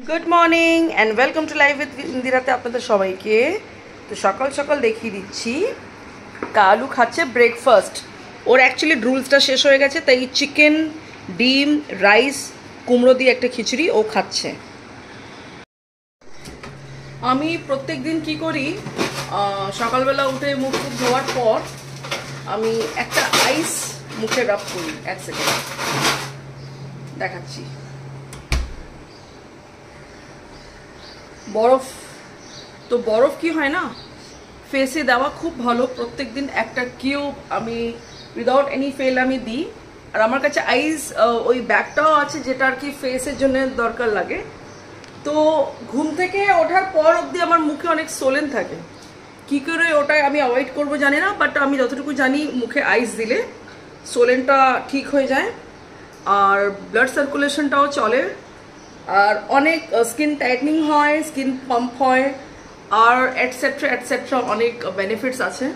Good morning and welcome to live with ইন্দিরাতে আপনাদের সবাইকে। তো সকাল সকাল দেখিয়ে দিচ্ছি কালু খাচ্ছে ব্রেকফাস্ট। ওর অ্যাকচুয়ালি রুলসটা শেষ হয়ে গেছে, তাই চিকেন, ডিম, রাইস, কুমড়ো দিয়ে একটা খিচুড়ি ও খাচ্ছে। আমি প্রত্যেক দিন কী করি, সকালবেলা উঠে মুখ টুক ধোয়ার পর আমি একটা আইস মুখে রাব করি। এক সেকেন্ড দেখাচ্ছি। বরফ, তো বরফ কি হয় না, ফেসে দেওয়া খুব ভালো। প্রত্যেক দিন একটা কিউব আমি উইদাউট এনি ফেল আমি দিই। আর আমার কাছে আইস ওই ব্যাগটাও আছে যেটা আর কি ফেসের জন্য দরকার লাগে। তো ঘুম থেকে ওঠার পর অবধি আমার মুখে অনেক সোলেন থাকে, কী করে ওটাই আমি অ্যাভয়েড করবো জানি না, বাট আমি যতটুকু জানি মুখে আইস দিলে সোলেনটা ঠিক হয়ে যায় আর ব্লাড সার্কুলেশনটাও চলে, আর অনেক স্কিন টাইটনিং হয়, স্কিন পাম্প হয়, আর এটসেট্রা এটসেট্রা অনেক বেনিফিটস আছে।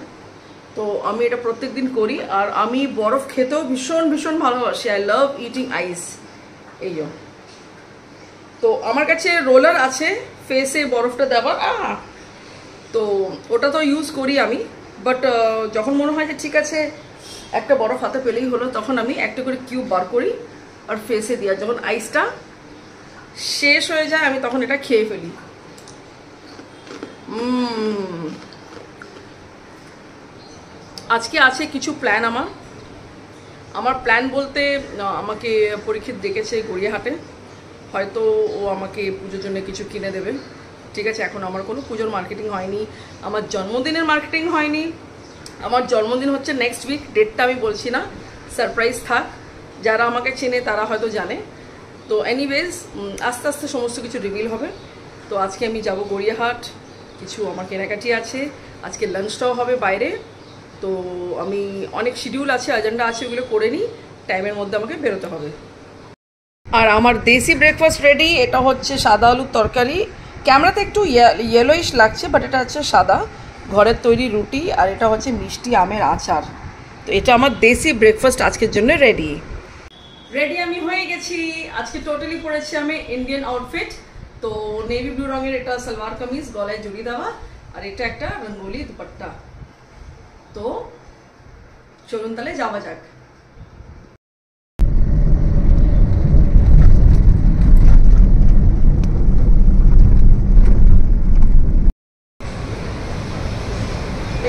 তো আমি এটা প্রত্যেক দিন করি। আর আমি বরফ খেতেও ভীষণ ভীষণ ভালোবাসি। আই লাভ ইটিং আইস। এই তো আমার কাছে রোলার আছে ফেসে বরফটা দেওয়ার, তো ওটা তো ইউজ করি আমি। বাট যখন মনে হয় যে ঠিক আছে একটা বরফ হাতে পেলেই হলো, তখন আমি একটা করে কিউব বার করি আর ফেসে দিই। আর যখন আইসটা শেষ হয়ে যায় আমি তখন এটা খেয়ে ফেলি। আজকে আছে কিছু প্ল্যান। আমার প্ল্যান বলতে, আমাকে পরীক্ষিত ডেকেছে গড়িয়াহাটে, হয়তো ও আমাকে পুজোর জন্য কিছু কিনে দেবে। ঠিক আছে, এখন আমার কোনো পুজোর মার্কেটিং হয়নি, আমার জন্মদিনের মার্কেটিং হয়নি। আমার জন্মদিন হচ্ছে নেক্সট উইক, ডেটটা আমি বলছি না, সারপ্রাইজ থাক। যারা আমাকে চেনে তারা হয়তো জানে। তো এনিওয়েজ আস্তে আস্তে সমস্ত কিছু রিভিল হবে। তো আজকে আমি যাব গড়িয়াহাট, কিছু আমার কেনাকাটি আছে, আজকে লাঞ্চটাও হবে বাইরে। তো আমি অনেক শিডিউল আছে, এজেন্ডা আছে, ওগুলো করে নিই, টাইমের মধ্যে আমাকে বেরোতে হবে। আর আমার দেশি ব্রেকফাস্ট রেডি। এটা হচ্ছে সাদা আলুর তরকারি, ক্যামেরাতে একটু ইয়েলোইশ লাগছে, বাট এটা হচ্ছে সাদা ঘরের তৈরি রুটি, আর এটা হচ্ছে মিষ্টি আমের আচার। তো এটা আমার দেশি ব্রেকফাস্ট আজকের জন্য রেডি আমি হয়ে গেছি। আজকে টোটালি পরেছি আমি ইন্ডিয়ান আউটফিট। তো নেভি ব্লু রঙের এটা সালোয়ার কামিজ, গলায় জড়ি দেওয়া, আর এটা একটা রঙ্গোলি দুপাট্টা। তো চলুন তাহলে যাওয়া যাক।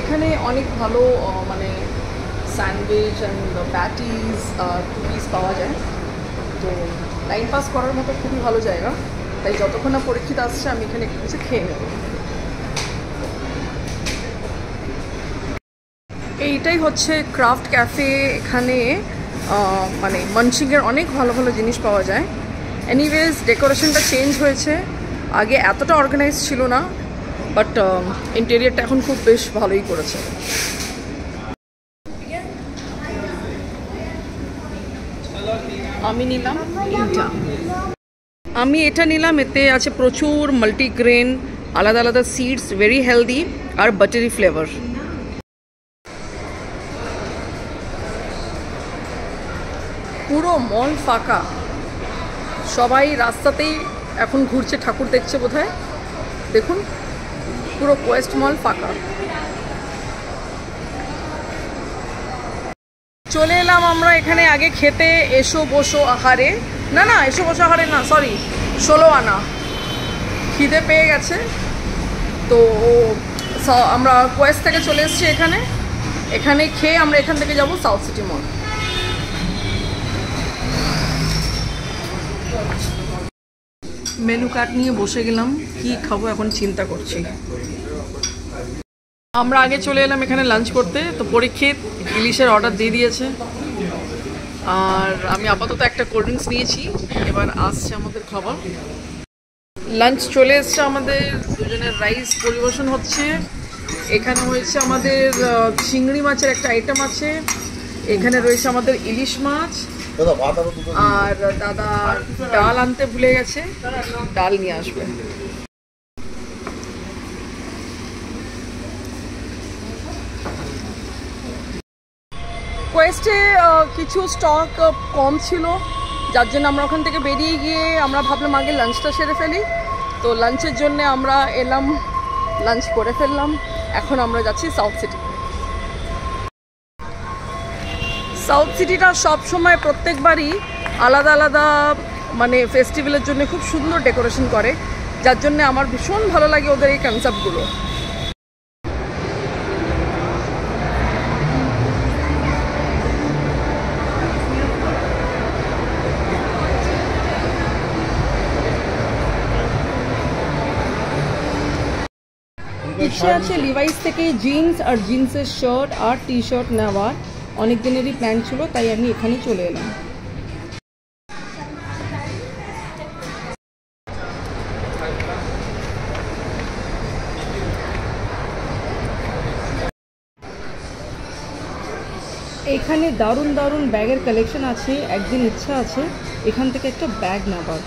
এখানে অনেক ভালো মানে স্যান্ডউইচ অ্যান্ড প্যাটিস আর কুকিজ পাওয়া যায়। তো টাইম পাস করার মতো খুবই ভালো জায়গা, তাই যতক্ষণ না পরীক্ষিত আসছে আমি এখানে একটু কিছু খেয়ে নেব। এইটাই হচ্ছে ক্রাফট ক্যাফে। এখানে মানে মানচিংয়ের অনেক ভালো ভালো জিনিস পাওয়া যায়। এনিওয়েজ ডেকোরেশনটা চেঞ্জ হয়েছে, আগে এতটা অর্গানাইজ ছিল না, বাট ইন্টেরিয়রটা এখন খুব বেশ ভালোই করেছে। আমি নিলাম এইটা, আমি এটা নিলাম। এতে আছে প্রচুর মাল্টিগ্রেন, আলাদা আলাদা সিডস, ভেরি হেলদি আর বাটারি ফ্লেভার। পুরো মল ফাঁকা, সবাই রাস্তাতেই এখন ঘুরছে, ঠাকুর দেখছে বোধহয়। দেখুন পুরো কোয়েস্ট মল ফাঁকা। চলে এলাম আমরা এখানে আগে খেতে। এসো বসো আহারে, না না এসো বসো আহারে না, সরি, 16 আনা। খিদে পেয়ে গেছে, তো আমরা কোয়েস্ট থেকে চলে এসেছি এখানে খেয়ে আমরা এখান থেকে যাব সাউথ সিটি মল। মেনু কার্ড নিয়ে বসে গেলাম, কি খাবো এখন চিন্তা করছি। আমরা আগে চলে এলাম এখানে লাঞ্চ করতে। তো পরীক্ষিত ইলিশের অর্ডার দিয়ে দিয়েছে, আর আমি আপাতত একটা কোল্ড ড্রিঙ্কস নিয়েছি। এবার আসছে আমাদের খাবার। লাঞ্চ চলে এসছে আমাদের, দুজনের রাইস পরিবেশন হচ্ছে। এখানে হয়েছে আমাদের চিংড়ি মাছের একটা আইটেম আছে, এখানে রয়েছে আমাদের ইলিশ মাছ, আর দাদা ডাল আনতে ভুলে গেছে, ডাল নিয়ে আসবে। কোয়েস্টে কিছু স্টক কম ছিল, যার জন্য আমরা ওখান থেকে বেরিয়ে গিয়ে আমরা ভাবলাম আগে লাঞ্চটা সেরে ফেলি। তো লাঞ্চের জন্য আমরা এলাম, লাঞ্চ করে ফেললাম। এখন আমরা যাচ্ছি সাউথ সিটি। সাউথ সিটিটা সবসময় প্রত্যেকবারই আলাদা আলাদা মানে ফেস্টিভ্যালের জন্য খুব সুন্দর ডেকোরেশন করে, যার জন্য আমার ভীষণ ভালো লাগে ওদের এই কনসেপ্টগুলো। ইচ্ছে আছে লিভাইস থেকে জিন্স আর জিন্সের শার্ট আর টি শার্ট নেওয়ার, অনেক দিনেরই প্ল্যান ছিল, তাই আমি এখানেই চলে এলাম। এখানে দারুণ দারুণ ব্যাগের কালেকশন আছে। একদিন ইচ্ছা আছে এখান থেকে একটা ব্যাগ নেবার।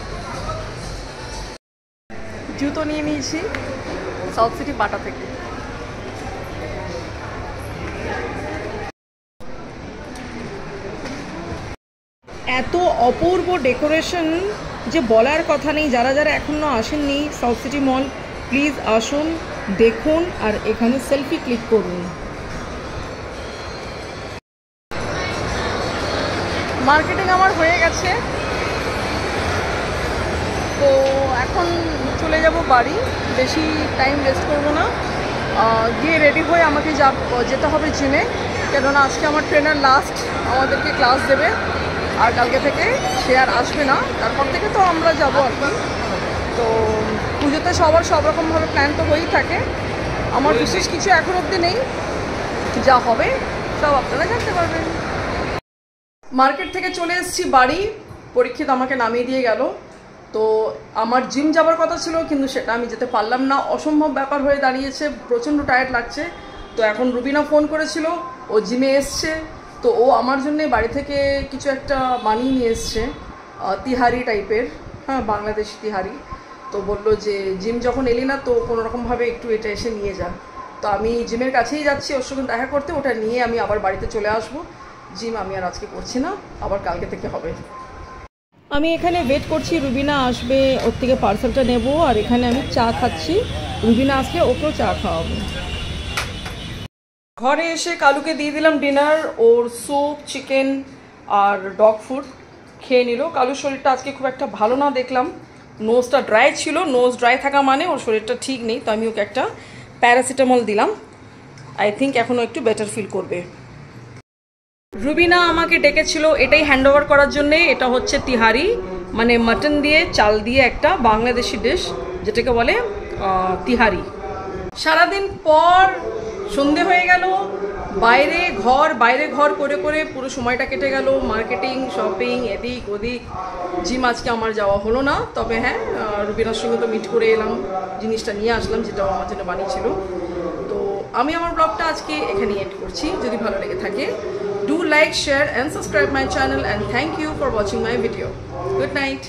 জুতো নিয়ে নিয়েছি সাউথ সিটি বাটা থেকে। এত অপূর্ব ডেকোরেশন যে বলার কথা নেই। যারা যারা এখনও আসেননি সাউথ সিটি মল, প্লিজ আসুন, দেখুন আর এখানে সেলফি ক্লিক করুন। মার্কেটিং আমার হয়ে গেছে, তো এখন চলে যাব বাড়ি। বেশি টাইম ওয়েস্ট করবো না, গিয়ে রেডি হয়ে আমাকে যেতে হবে জিমে, কেননা আজকে আমার ট্রেনার লাস্ট আমাদেরকে ক্লাস দেবে, আর কালকে থেকে সে আর আসবে না, তারপর থেকে তো আমরা যাবো আর কি। তো পুজোতে সবার সব রকমভাবে প্ল্যান তো হয়েই থাকে, আমার বিশেষ কিছু এখন অবধি নেই, যা হবে সব আপনারা জানতে পারবেন। মার্কেট থেকে চলে এসেছি বাড়ি, পরীক্ষিত আমাকে নামিয়ে দিয়ে গেল। তো আমার জিম যাবার কথা ছিল, কিন্তু সেটা আমি যেতে পারলাম না, অসম্ভব ব্যাপার হয়ে দাঁড়িয়েছে, প্রচণ্ড টায়ার্ড লাগছে। তো এখন রুবিনা ফোন করেছিল, ও জিমে এসছে, তো ও আমার জন্য বাড়ি থেকে কিছু একটা বানিয়ে নিয়ে এসছে, তিহারি টাইপের, হ্যাঁ বাংলাদেশি তিহারি। তো বললো যে জিম যখন এলি না তো কোনোরকমভাবে একটু এটা এসে নিয়ে যা। তো আমি জিমের কাছেই যাচ্ছি ওর সঙ্গে দেখা করতে, ওটা নিয়ে আমি আবার বাড়িতে চলে আসবো। জিম আমি আর আজকে করছি না, আবার কালকে থেকে হবে। আমি এখানে ওয়েট করছি, রুবিনা আসবে, ওর থেকে পার্সেলটা নেব, আর এখানে আমি চা খাচ্ছি। রুবিনা আসলে ওকেও চা খাওয়াবো। ঘরে এসে কালুকে দিয়ে দিলাম ডিনার, ওর স্যুপ, চিকেন আর ডগ ফুড খেয়ে নিল। কালুর শরীরটা আজকে খুব একটা ভালো না দেখলাম, নোজটা ড্রাই ছিল, নোজ ড্রাই থাকা মানে ওর শরীরটা ঠিক নেই। তো আমি ওকে একটা প্যারাসিটামল দিলাম, আই থিঙ্ক এখনও একটু বেটার ফিল করবে। রুবিনা আমাকে ডেকেছিল এটাই হ্যান্ড ওভার করার জন্যে। এটা হচ্ছে তিহারি, মানে মাটন দিয়ে চাল দিয়ে একটা বাংলাদেশি ডিশ, যেটাকে বলে তিহারি। সারাদিন পর সন্ধে হয়ে গেল, বাইরে ঘর করে করে পুরো সময়টা কেটে গেল, মার্কেটিং, শপিং, এদিক ওদিক। জিম আজকে আমার যাওয়া হলো না, তবে হ্যাঁ রুবিনার সঙ্গে তো মিট করে এলাম, জিনিসটা নিয়ে আসলাম যেটা আমার জন্য বানিয়েছিল। তো আমি আমার ব্লগটা আজকে এখানেই এন্ড করছি। যদি ভালো লেগে থাকে, do like, share and subscribe my channel, and thank you for watching my video. Good night.